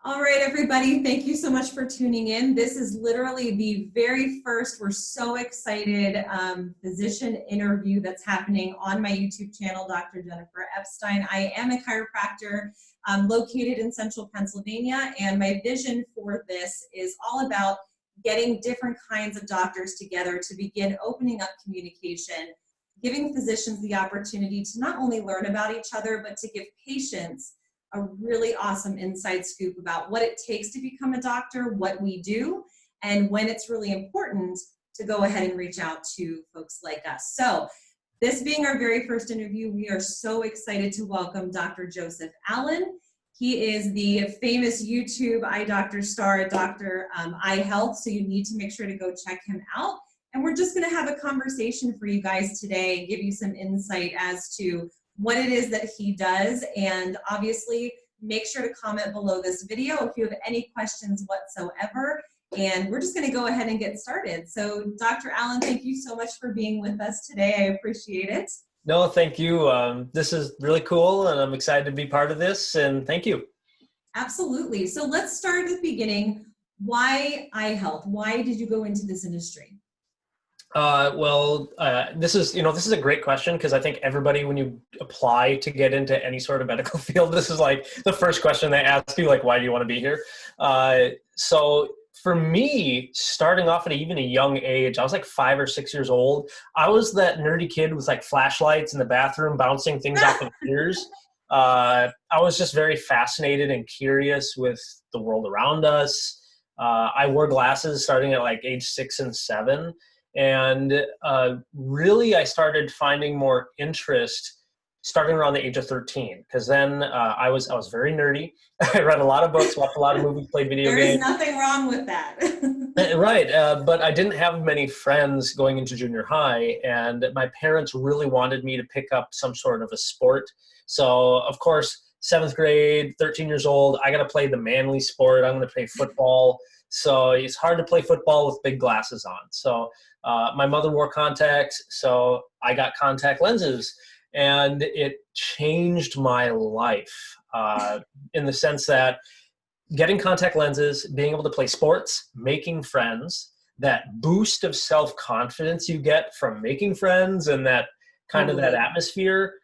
All right, everybody, thank you so much for tuning in. This is literally the very first, we're so excited, physician interview that's happening on my YouTube channel, Dr. Jennifer Epstein. I am a chiropractor located in central Pennsylvania, and my vision for this is all about getting different kinds of doctors together to begin opening up communication, giving physicians the opportunity to not only learn about each other, but to give patients a really awesome inside scoop about what it takes to become a doctor, what we do, and when it's really important to go ahead and reach out to folks like us. So this being our very first interview, we are so excited to welcome Dr. Joseph Allen. He is the famous YouTube eye doctor star at Dr. Eye Health, so you need to make sure to go check him out. And we're just gonna have a conversation for you guys today and give you some insight as to what it is that he does, and obviously make sure to comment below this video if you have any questions whatsoever, and we're just going to go ahead and get started. So Dr. Allen, thank you so much for being with us today. I appreciate it. No, thank you. This is really cool, and I'm excited to be part of this, and thank you. Absolutely. So let's start at the beginning. Why eye health? Why did you go into this industry? This is a great question, because I think everybody, when you apply to get into any sort of medical field, this is like the first question they ask you, like, why do you want to be here? So for me, starting off at even a young age, I was like 5 or 6 years old. I was that nerdy kid with like flashlights in the bathroom, bouncing things off of ears. I was just very fascinated and curious with the world around us. I wore glasses starting at like age 6 and 7. And really, I started finding more interest starting around the age of 13, because then I was very nerdy. I read a lot of books, watched a lot of movies, played video games. There is nothing wrong with that. Right, but I didn't have many friends going into junior high, and my parents really wanted me to pick up some sort of a sport. So, of course, 7th grade, 13 years old, I got to play the manly sport. I'm going to play football. So it's hard to play football with big glasses on. So my mother wore contacts, so I got contact lenses, and it changed my life in the sense that getting contact lenses, being able to play sports, making friends, that boost of self-confidence you get from making friends, and that kind of that atmosphere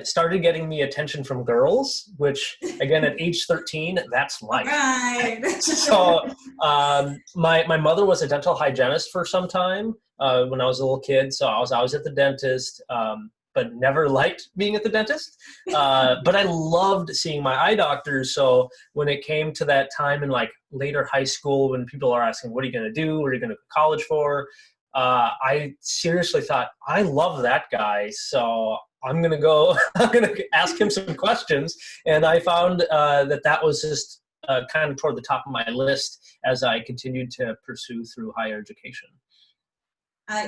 started getting me attention from girls, which again at age 13, that's life. Right. So my mother was a dental hygienist for some time when I was a little kid. So I was always at the dentist, but never liked being at the dentist. But I loved seeing my eye doctors. So when it came to that time in like later high school, when people are asking, what are you going to do? What are you going to college for? I seriously thought, I love that guy. So I'm going to ask him some questions. And I found that was just kind of toward the top of my list as I continued to pursue through higher education.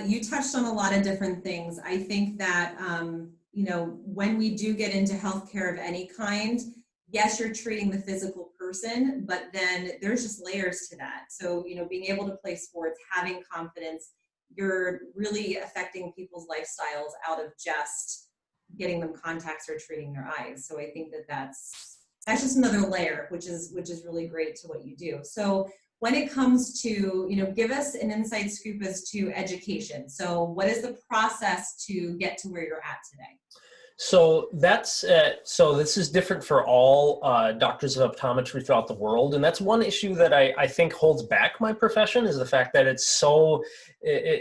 You touched on a lot of different things. I think that, when we do get into healthcare of any kind, yes, you're treating the physical person, but then there's just layers to that. So, being able to play sports, having confidence, you're really affecting people's lifestyles out of just getting them contacts or treating their eyes. So I think that's just another layer, which is really great to what you do. So when it comes to, give us an inside scoop as to education. So what is the process to get to where you're at today? So this is different for all doctors of optometry throughout the world. And that's one issue that I think holds back my profession, is the fact that it's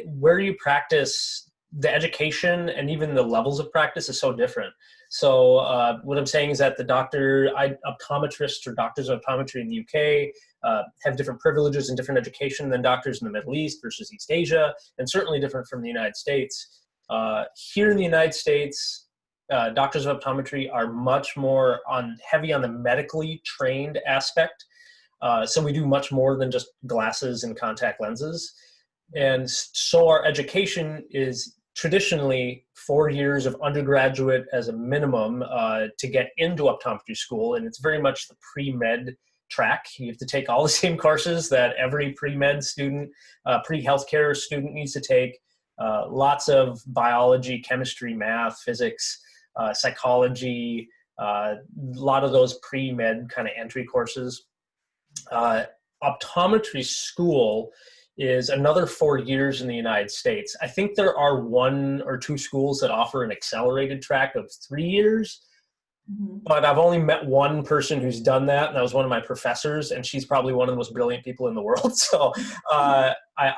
where you practice, the education and even the levels of practice is so different. So what I'm saying is that the optometrists or doctors of optometry in the UK have different privileges and different education than doctors in the Middle East versus East Asia, and certainly different from the United States. Here in the United States, doctors of optometry are much more heavy on the medically trained aspect. So we do much more than just glasses and contact lenses. And so our education is traditionally 4 years of undergraduate as a minimum to get into optometry school. And it's very much the pre-med track. You have to take all the same courses that every pre-med student, pre-healthcare student needs to take. Lots of biology, chemistry, math, physics, psychology, a lot of those pre-med kind of entry courses. Optometry school is another 4 years in the United States. I think there are 1 or 2 schools that offer an accelerated track of 3 years, Mhm. but I've only met one person who's done that, and that was one of my professors, and she's probably one of the most brilliant people in the world. So I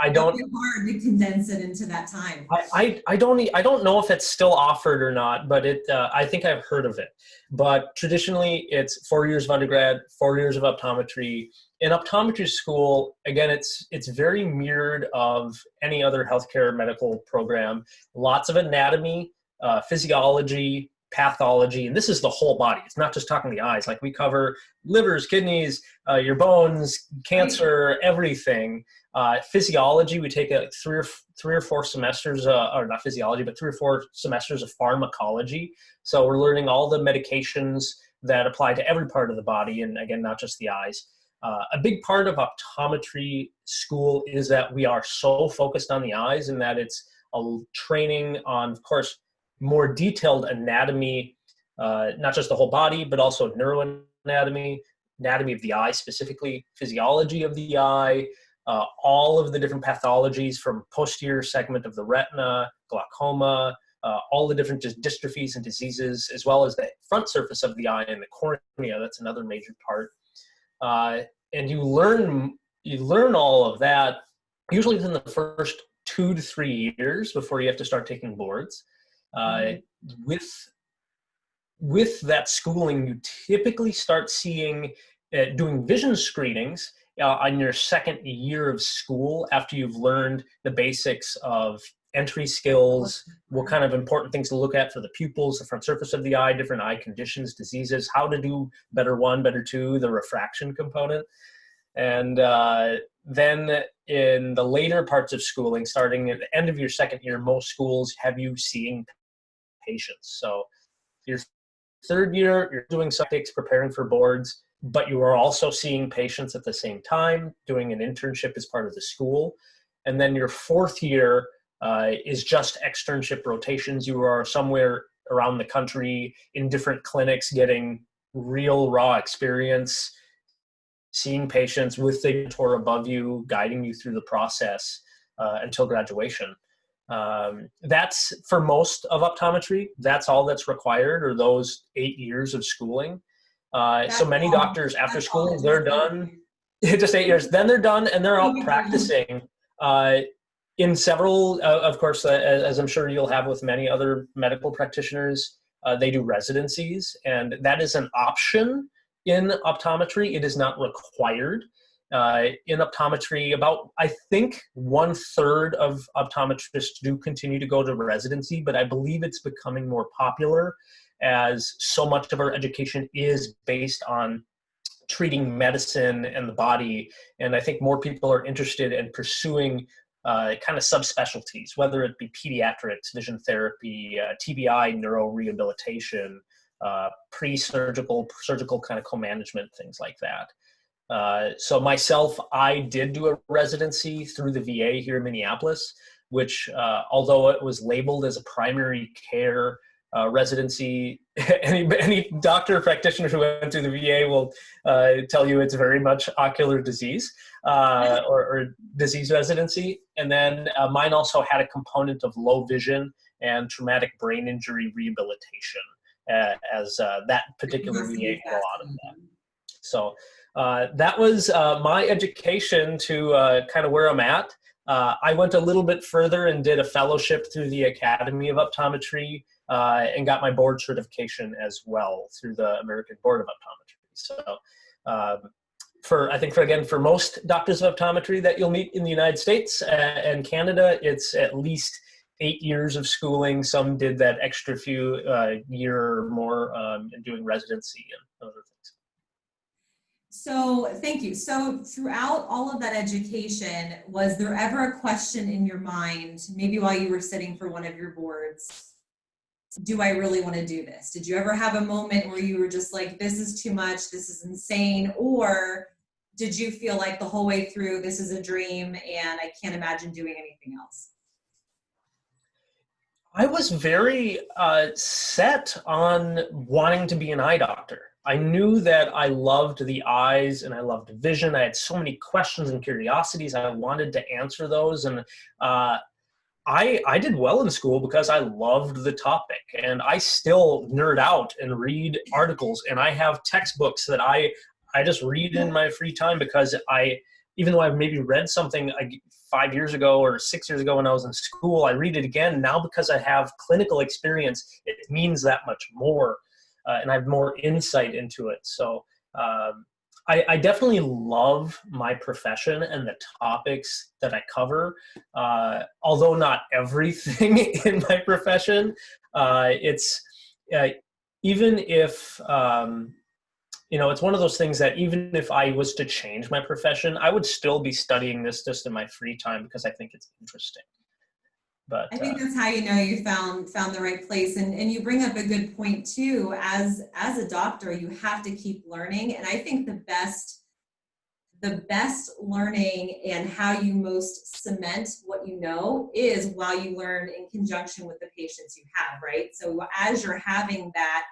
It'll don't be hard to condense it into that time. I don't know if it's still offered or not, but I think I've heard of it. But traditionally, it's 4 years of undergrad, 4 years of optometry. In optometry school, again, it's very mirrored of any other healthcare medical program. Lots of anatomy, physiology, pathology, and this is the whole body. It's not just talking the eyes. Like we cover livers, kidneys, your bones, cancer, everything. Physiology, we take three or four semesters, or not physiology, but 3 or 4 semesters of pharmacology. So we're learning all the medications that apply to every part of the body, and again, not just the eyes. A big part of optometry school is that we are so focused on the eyes, and that it's a training on, of course, more detailed anatomy, not just the whole body, but also neuroanatomy, anatomy of the eye specifically, physiology of the eye, all of the different pathologies from posterior segment of the retina, glaucoma, all the different dystrophies and diseases, as well as the front surface of the eye and the cornea. That's another major part. And you learn all of that usually within the first 2 to 3 years before you have to start taking boards. With that schooling, you typically start seeing doing vision screenings on your second year of school after you've learned the basics of entry skills, what kind of important things to look at for the pupils, the front surface of the eye, different eye conditions, diseases, how to do better 1, better 2, the refraction component. And then in the later parts of schooling, starting at the end of your second year, most schools have you seeing patients. So your third year, you're doing subjects, preparing for boards, but you are also seeing patients at the same time, doing an internship as part of the school. And then your fourth year is just externship rotations. You are somewhere around the country in different clinics getting real raw experience, seeing patients with the mentor above you, guiding you through the process until graduation. That's for most of optometry. That's all that's required, or those 8 years of schooling. So many doctors after school, they're done. Just 8 years. Then they're done and they're out practicing in several, of course, as I'm sure you'll have with many other medical practitioners, they do residencies, and that is an option in optometry. It is not required. In optometry, I think 1/3 of optometrists do continue to go to residency, but I believe it's becoming more popular as so much of our education is based on treating medicine and the body. And I think more people are interested in pursuing kind of subspecialties, whether it be pediatrics, vision therapy, TBI, neurorehabilitation, pre-surgical, surgical kind of co-management, things like that. So myself, I did do a residency through the VA here in Minneapolis, which although it was labeled as a primary care residency, any doctor practitioner who went to the VA will tell you it's very much ocular disease or disease residency. And then mine also had a component of low vision and traumatic brain injury rehabilitation, as that particular VA had a lot of that. So that was my education to kind of where I'm at. I went a little bit further and did a fellowship through the Academy of Optometry and got my board certification as well through the American Board of Optometry. So for most doctors of optometry that you'll meet in the United States and Canada, it's at least 8 years of schooling. Some did that extra few year or more doing residency and other things. So thank you. So throughout all of that education, was there ever a question in your mind, maybe while you were sitting for one of your boards, do I really want to do this? Did you ever have a moment where you were just like, this is too much, this is insane? Or did you feel like the whole way through, this is a dream and I can't imagine doing anything else? I was very set on wanting to be an eye doctor. I knew that I loved the eyes and I loved vision. I had so many questions and curiosities. I wanted to answer those. And I did well in school because I loved the topic, and I still nerd out and read articles, and I have textbooks that I just read in my free time because even though I've maybe read something 5 years ago or 6 years ago when I was in school, I read it again now because I have clinical experience. It means that much more, and I have more insight into it. So I definitely love my profession and the topics that I cover, although not everything in my profession. It's even if, it's one of those things that even if I was to change my profession, I would still be studying this just in my free time because I think it's interesting. But I think that's how you know you found the right place. And you bring up a good point too. As a doctor, you have to keep learning. And I think the best learning and how you most cement what you know is while you learn in conjunction with the patients you have, right? So as you're having that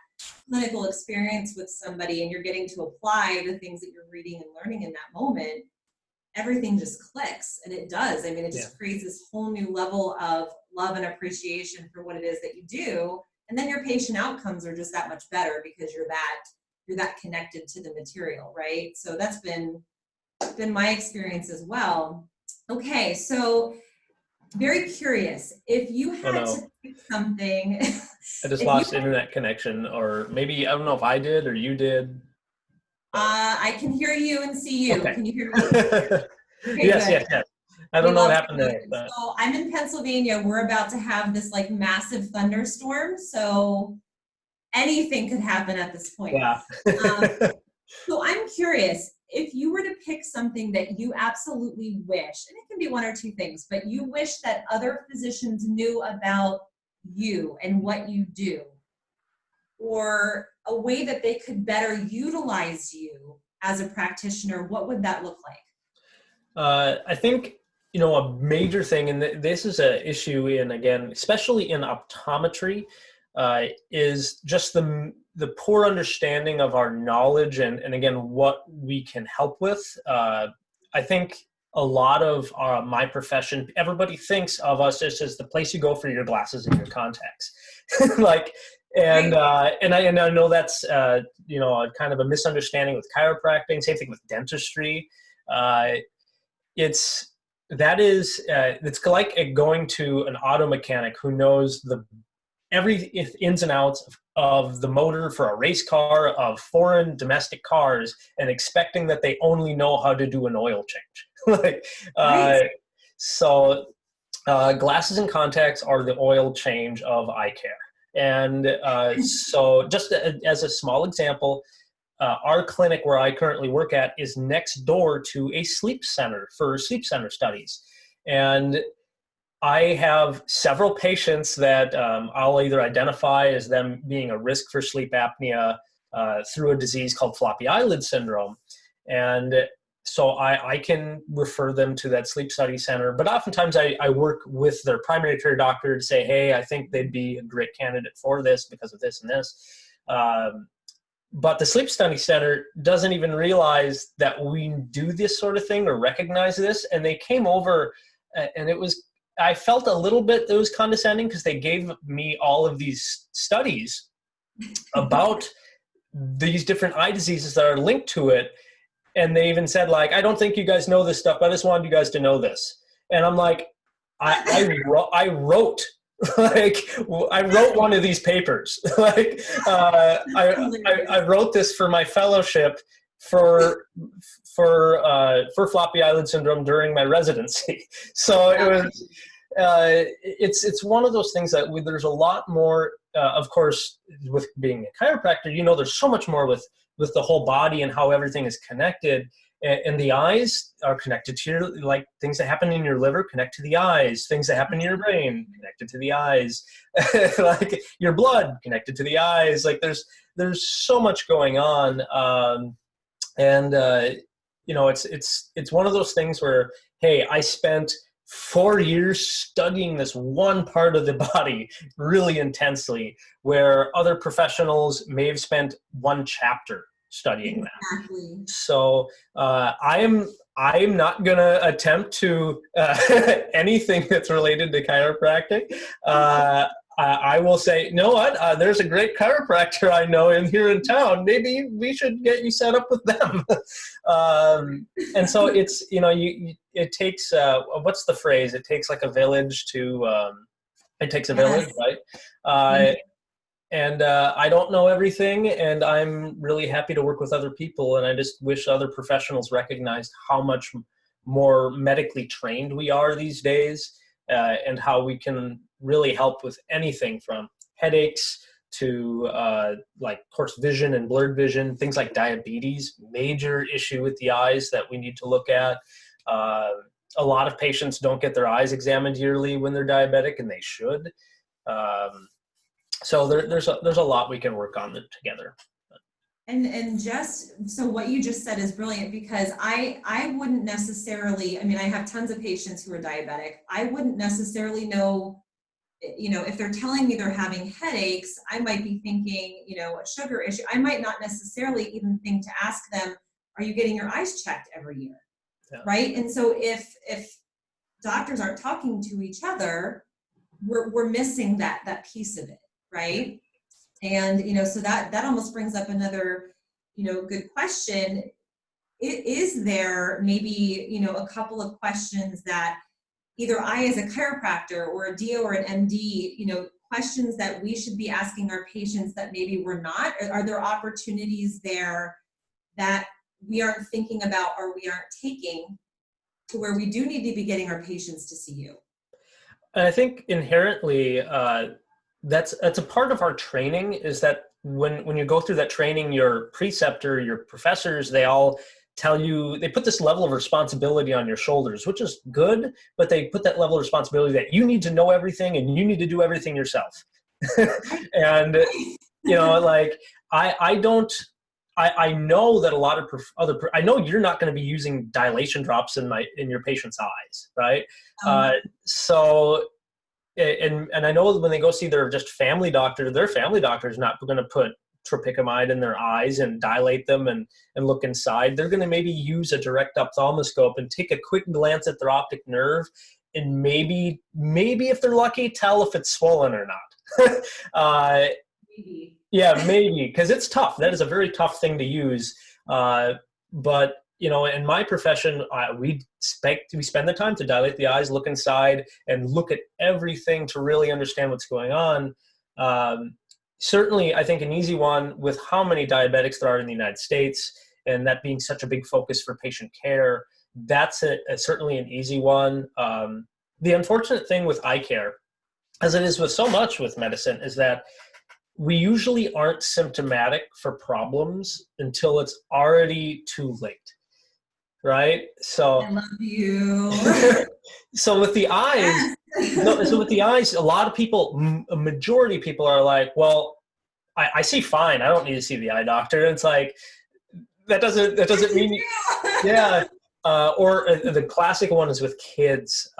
clinical experience with somebody and you're getting to apply the things that you're reading and learning in that moment, everything just clicks, and it does. I mean, it just creates this whole new level of love and appreciation for what it is that you do. And then your patient outcomes are just that much better because you're that connected to the material, right? So that's been my experience as well. Okay, so very curious, if you had to pick something. I just lost internet connection, or maybe, I don't know if I did or you did. I can hear you and see you. Okay. Can you hear me? Okay, yes. I don't know what happened there. But. So I'm in Pennsylvania. We're about to have this like massive thunderstorm. So anything could happen at this point. Yeah. So I'm curious, if you were to pick something that you absolutely wish, and it can be one or two things, but you wish that other physicians knew about you and what you do, or a way that they could better utilize you as a practitioner, what would that look like? I think, a major thing, and this is an issue in, again, especially in optometry, is just the poor understanding of our knowledge and again, what we can help with. I think a lot of my profession, everybody thinks of us as the place you go for your glasses and your contacts. And I know that's, kind of a misunderstanding with chiropractic, same thing with dentistry. It's like going to an auto mechanic who knows every ins and outs of the motor for a race car, of foreign domestic cars, and expecting that they only know how to do an oil change. So glasses and contacts are the oil change of eye care. And so just as a small example, our clinic where I currently work at is next door to a sleep center for sleep center studies. And I have several patients that I'll either identify as them being a risk for sleep apnea through a disease called floppy eyelid syndrome. And so I can refer them to that sleep study center. But oftentimes I work with their primary care doctor to say, hey, I think they'd be a great candidate for this because of this and this. But the sleep study center doesn't even realize that we do this sort of thing or recognize this. And they came over and I felt a little bit it was condescending because they gave me all of these studies about these different eye diseases that are linked to it. And they even said, I don't think you guys know this stuff, but I just wanted you guys to know this. And I'm like, I wrote one of these papers. I wrote this for my fellowship for floppy eyelid syndrome during my residency. So it was, it's one of those things that there's a lot more, of course, with being a chiropractor, there's so much more with the whole body and how everything is connected. And the eyes are connected to your, things that happen in your liver connect to the eyes, things that happen in your brain connected to the eyes, your blood connected to the eyes. There's so much going on. It's one of those things where, hey, I spent 4 years studying this one part of the body really intensely, where other professionals may have spent one chapter studying that. Exactly. So I'm not going to attempt to anything that's related to chiropractic. I will say, no, what? There's a great chiropractor I know here in town. Maybe we should get you set up with them. And so it's, it takes, what's the phrase? It takes like a village to, it takes a village, right? And I don't know everything, and I'm really happy to work with other people, and I just wish other professionals recognized how much more medically trained we are these days, and how we can really help with anything from headaches to like, of course, vision and blurred vision, things like diabetes, major issue with the eyes that we need to look at. A lot of patients don't get their eyes examined yearly when they're diabetic, and they should. So there's a lot we can work on together. And just, so what you just said is brilliant, because I wouldn't necessarily, I mean, I have tons of patients who are diabetic. I wouldn't necessarily know, if they're telling me they're having headaches, I might be thinking, a sugar issue. I might not necessarily even think to ask them, are you getting your eyes checked every year? Yeah. Right? And so if doctors aren't talking to each other, we're missing that piece of it. Right. And, so that almost brings up another, good question. Is there maybe, a couple of questions that either I, as a chiropractor or a DO or an MD, questions that we should be asking our patients that maybe we're not? Are there opportunities there that we aren't thinking about or we aren't taking to where we do need to be getting our patients to see you? I think inherently, that's a part of our training, is that when you go through that training, your preceptor, your professors, they all tell you, they put this level of responsibility on your shoulders, which is good, but they put that level of responsibility that you need to know everything and you need to do everything yourself. And, like, I know that a lot of I know you're not going to be using dilation drops in your patient's eyes, right? So, and I know when they go see their family doctor is not going to put tropicamide in their eyes and dilate them and look inside. They're going to maybe use a direct ophthalmoscope and take a quick glance at their optic nerve, and maybe if they're lucky, tell if it's swollen or not. Maybe. Yeah, maybe, because it's tough. That is a very tough thing to use. But in my profession, we spend the time to dilate the eyes, look inside, and look at everything to really understand what's going on. Certainly, I think an easy one, with how many diabetics there are in the United States, and that being such a big focus for patient care, that's certainly an easy one. The unfortunate thing with eye care, as it is with so much with medicine, is that we usually aren't symptomatic for problems until it's already too late. Right? So I love you. So with the eyes, a lot of people, a majority of people are like, well, I see fine. I don't need to see the eye doctor. And it's like, that doesn't mean, yeah. Or the classic one is with kids.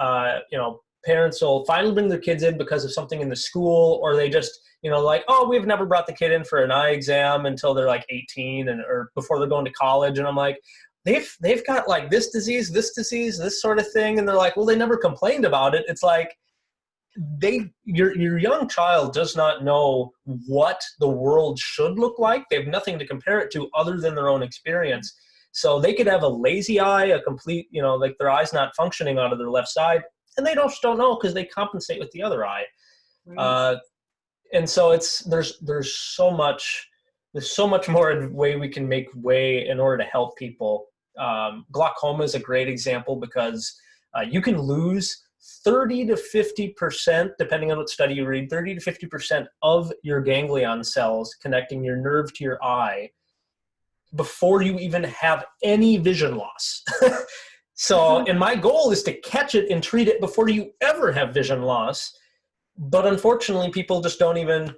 Parents will finally bring their kids in because of something in the school, or they just, like, oh, we've never brought the kid in for an eye exam until they're like 18 or before they're going to college. And I'm like, they've got like this disease, this sort of thing. And they're like, well, they never complained about it. It's like, your young child does not know what the world should look like. They have nothing to compare it to other than their own experience. So they could have a lazy eye, a complete, like their eye's not functioning out of their left side, and they don't know because they compensate with the other eye. Right. And so there's so much more way we can make way in order to help people. Glaucoma is a great example, because you can lose 30 to 50%, depending on what study you read, 30 to 50% of your ganglion cells connecting your nerve to your eye before you even have any vision loss. So, and my goal is to catch it and treat it before you ever have vision loss. But unfortunately, people just don't even,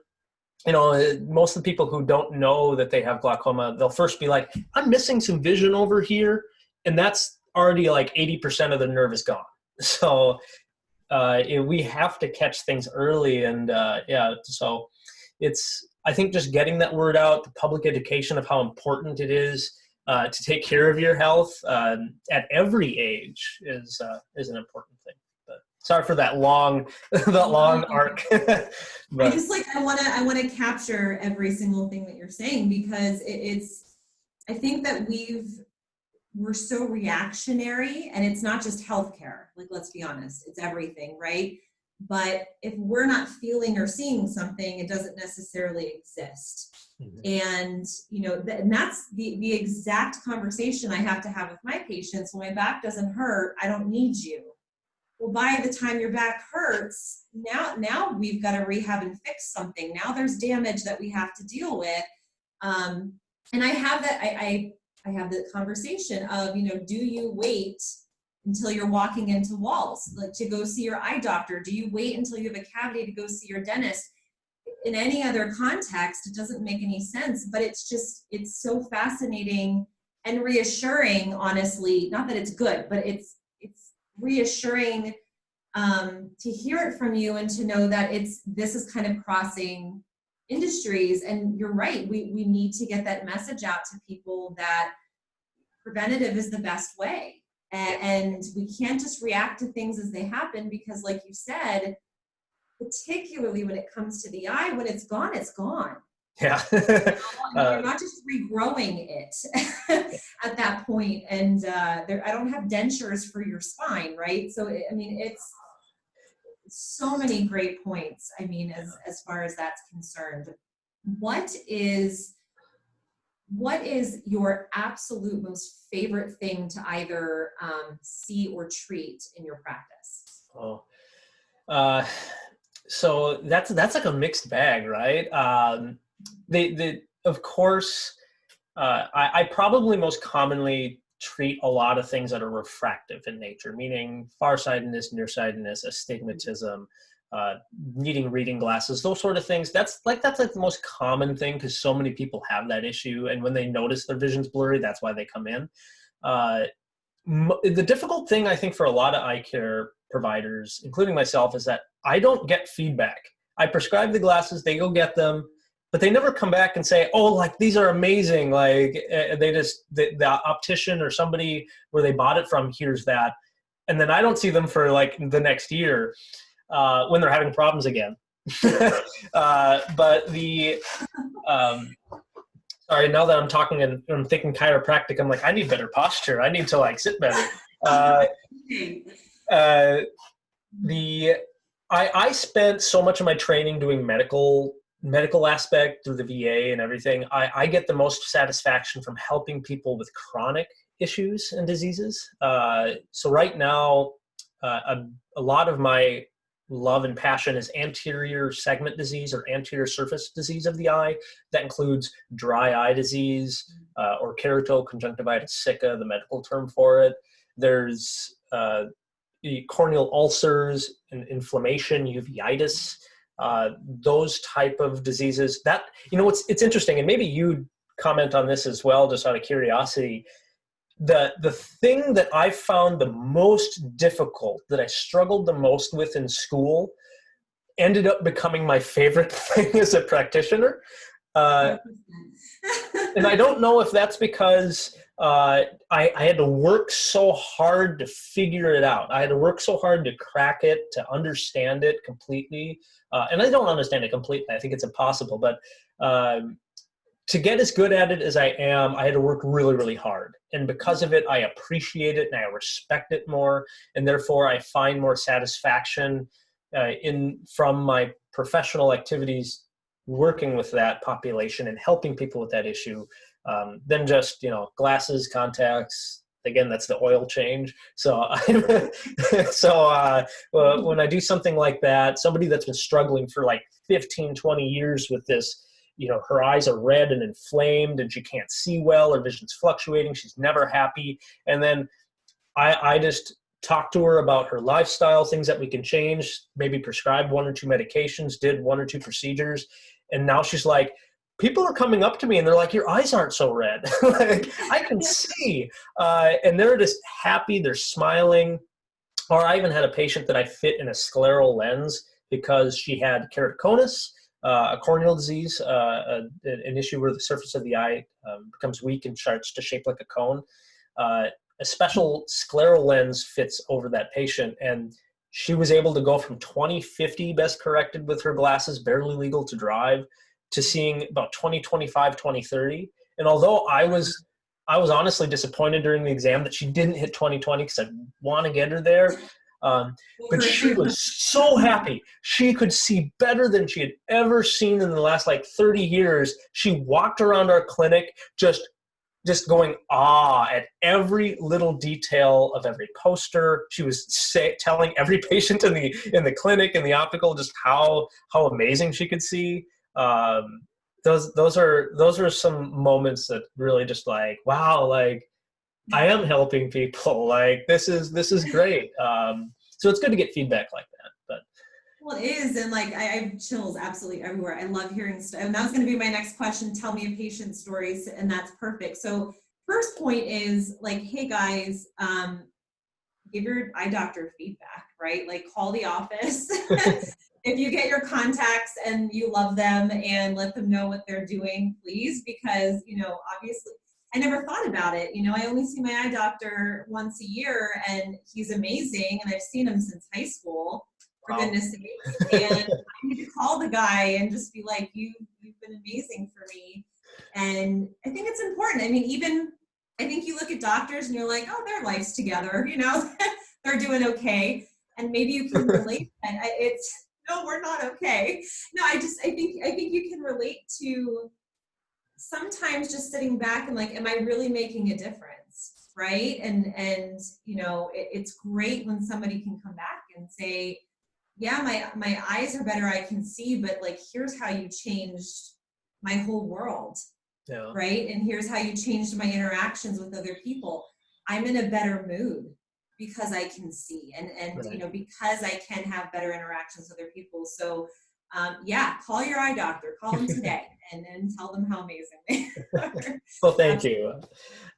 most of the people who don't know that they have glaucoma, they'll first be like, I'm missing some vision over here. And that's already like 80% of the nerve is gone. So we have to catch things early. And so I think just getting that word out, the public education of how important it is to take care of your health at every age is an important thing. But sorry for that long, arc. But I want to capture every single thing that you're saying, because I think that we're so reactionary, and it's not just healthcare. Like, let's be honest, it's everything, right? But if we're not feeling or seeing something, it doesn't necessarily exist. And, and that's the exact conversation I have to have with my patients. When my back doesn't hurt, I don't need you. Well, by the time your back hurts, now we've got to rehab and fix something. Now there's damage that we have to deal with. And I have that, I have the conversation of, do you wait until you're walking into walls, like to go see your eye doctor? Do you wait until you have a cavity to go see your dentist? In any other context, it doesn't make any sense, but it's so fascinating and reassuring, honestly. Not that it's good, but it's reassuring to hear it from you and to know that this is kind of crossing industries. And you're right, we need to get that message out to people that preventative is the best way. And we can't just react to things as they happen, because like you said, particularly when it comes to the eye, when it's gone, it's gone. Yeah. You're not just regrowing it at that point. And I don't have dentures for your spine, right? So, it's so many great points. As far as that's concerned, what is your absolute most favorite thing to either see or treat in your practice? So that's like a mixed bag, right? Of course, I probably most commonly treat a lot of things that are refractive in nature, meaning farsightedness, nearsightedness, astigmatism, needing reading glasses, those sort of things. That's like the most common thing, because so many people have that issue, and when they notice their vision's blurry, that's why they come in. The difficult thing, I think, for a lot of eye care providers, including myself, is that I don't get feedback. I prescribe the glasses, they go get them, but they never come back and say, oh, like, these are amazing. Like, the optician or somebody where they bought it from hears that. And then I don't see them for like the next year when they're having problems again. But sorry, now that I'm talking and I'm thinking chiropractic, I'm like, I need better posture. I need to like sit better. I spent so much of my training doing medical aspect through the VA and everything. I get the most satisfaction from helping people with chronic issues and diseases. So right now, a lot of my love and passion is anterior segment disease or anterior surface disease of the eye. That includes dry eye disease or keratoconjunctivitis sicca, the medical term for it. There's corneal ulcers and inflammation, uveitis, those type of diseases. That, it's interesting, and maybe you'd comment on this as well, just out of curiosity. The thing that I found the most difficult, that I struggled the most with in school, ended up becoming my favorite thing as a practitioner. And I don't know if that's because I had to work so hard to figure it out. I had to work so hard to crack it, to understand it completely. And I don't understand it completely. I think it's impossible. But to get as good at it as I am, I had to work really, really hard. And because of it, I appreciate it and I respect it more. And therefore, I find more satisfaction from my professional activities working with that population and helping people with that issue than just, glasses, contacts. Again, that's the oil change. So, when I do something like that, somebody that's been struggling for like 15, 20 years with this, her eyes are red and inflamed and she can't see well, her vision's fluctuating, she's never happy. And then I just talk to her about her lifestyle, things that we can change, maybe prescribe 1 or 2 medications, did 1 or 2 procedures. And now she's like, people are coming up to me and they're like, your eyes aren't so red. Like, I can see. And they're just happy, they're smiling. Or I even had a patient that I fit in a scleral lens because she had keratoconus, a corneal disease, an issue where the surface of the eye becomes weak and starts to shape like a cone. A special scleral lens fits over that patient, and she was able to go from 20/50 best corrected with her glasses, barely legal to drive, to seeing about 20/25, 20/30. And although I was honestly disappointed during the exam that she didn't hit 20/20 because I want to get her there. But she was so happy. She could see better than she had ever seen in the last like 30 years. She walked around our clinic just going at every little detail of every poster. She was telling every patient in the clinic, in the optical, just how amazing she could see. Those are some moments that really just like, wow, like I am helping people. Like this is great. So it's good to get feedback like that. But well, it is, and like I have chills absolutely everywhere. I love hearing stuff, and that was going to be my next question. Tell me a patient stories, and that's perfect. So first point is like, hey guys, give your eye doctor feedback, right? Like call the office if you get your contacts and you love them, and let them know what they're doing, please, because obviously I never thought about it. I only see my eye doctor once a year, and he's amazing, and I've seen him since high school. For goodness sake. And I need to call the guy and just be like, you've been amazing for me. And I think it's important. I mean, I think you look at doctors and you're like, oh, their life's together, they're doing okay. And maybe you can relate. And no, we're not okay. No, I think you can relate to sometimes just sitting back and like, am I really making a difference? Right. And it's great when somebody can come back and say, yeah, my eyes are better, I can see, but like, here's how you changed my whole world. Yeah. Right? And here's how you changed my interactions with other people. I'm in a better mood because I can see, and right. Because I can have better interactions with other people. So call your eye doctor, call them today and tell them how amazing they are. Well, thank you.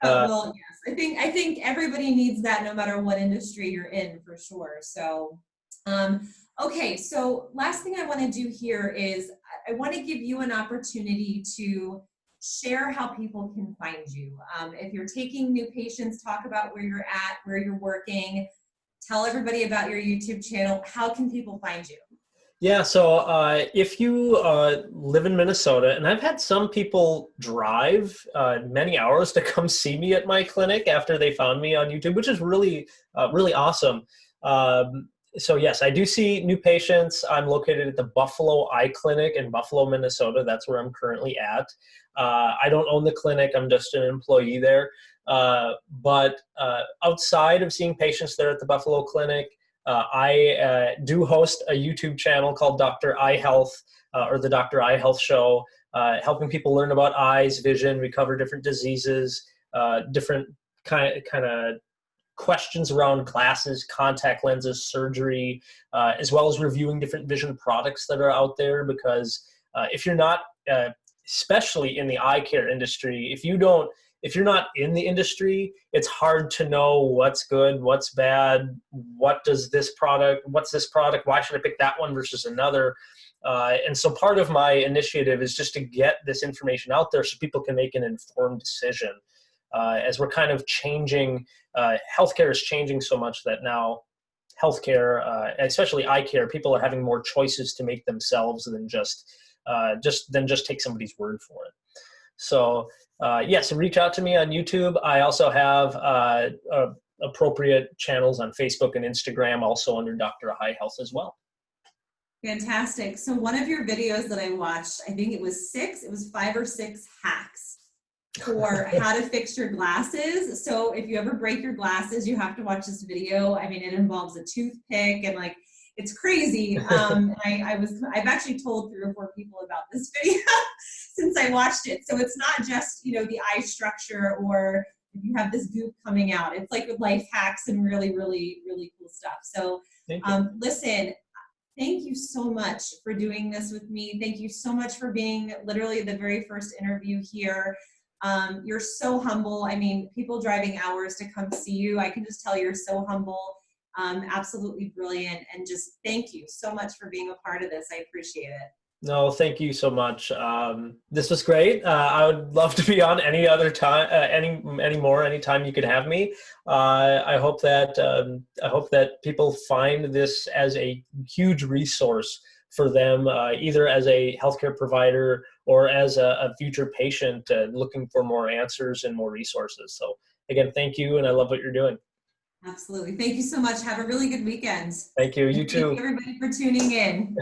Well, yes, I think everybody needs that no matter what industry you're in, for sure. So, okay, so last thing I want to do here is I want to give you an opportunity to share how people can find you. If you're taking new patients, talk about where you're at, where you're working, tell everybody about your YouTube channel. How can people find you? Yeah, so if you live in Minnesota, and I've had some people drive many hours to come see me at my clinic after they found me on YouTube, which is really, really awesome. So yes, I do see new patients. I'm located at the Buffalo Eye Clinic in Buffalo, Minnesota. That's where I'm currently at. I don't own the clinic. I'm just an employee there. But outside of seeing patients there at the Buffalo Clinic, I do host a YouTube channel called Dr. Eye Health, or the Dr. Eye Health Show, helping people learn about eyes, vision. We cover different diseases, different kind of questions around glasses, contact lenses, surgery, as well as reviewing different vision products that are out there. Because if you're not, especially in the eye care industry, if you're not in the industry, it's hard to know what's good, what's bad, what's this product, why should I pick that one versus another. And so part of my initiative is just to get this information out there so people can make an informed decision. As we're kind of changing, healthcare is changing so much that now healthcare, especially eye care, people are having more choices to make themselves than just take somebody's word for it. So so reach out to me on YouTube. I also have appropriate channels on Facebook and Instagram, also under Dr. Eye Health as well. Fantastic. So one of your videos that I watched, I think it was 5 or 6 hacks for how to fix your glasses. So if you ever break your glasses, you have to watch this video. I mean, it involves a toothpick and like, it's crazy. I've actually told 3 or 4 people about this video since I watched it. So it's not just, the eye structure, or if you have this goop coming out, it's like with life hacks and really, really, really cool stuff. So listen, thank you so much for doing this with me. Thank you so much for being literally the very first interview here. You're so humble. I mean, people driving hours to come see you. I can just tell you're so humble, absolutely brilliant. And just thank you so much for being a part of this. I appreciate it. No, thank you so much. This was great. I would love to be on any other time, anytime you could have me. I hope that people find this as a huge resource for them, either as a healthcare provider or as a future patient looking for more answers and more resources. So again, thank you, and I love what you're doing. Absolutely. Thank you so much. Have a really good weekend. Thank you. You And thank you too. everybody for tuning in.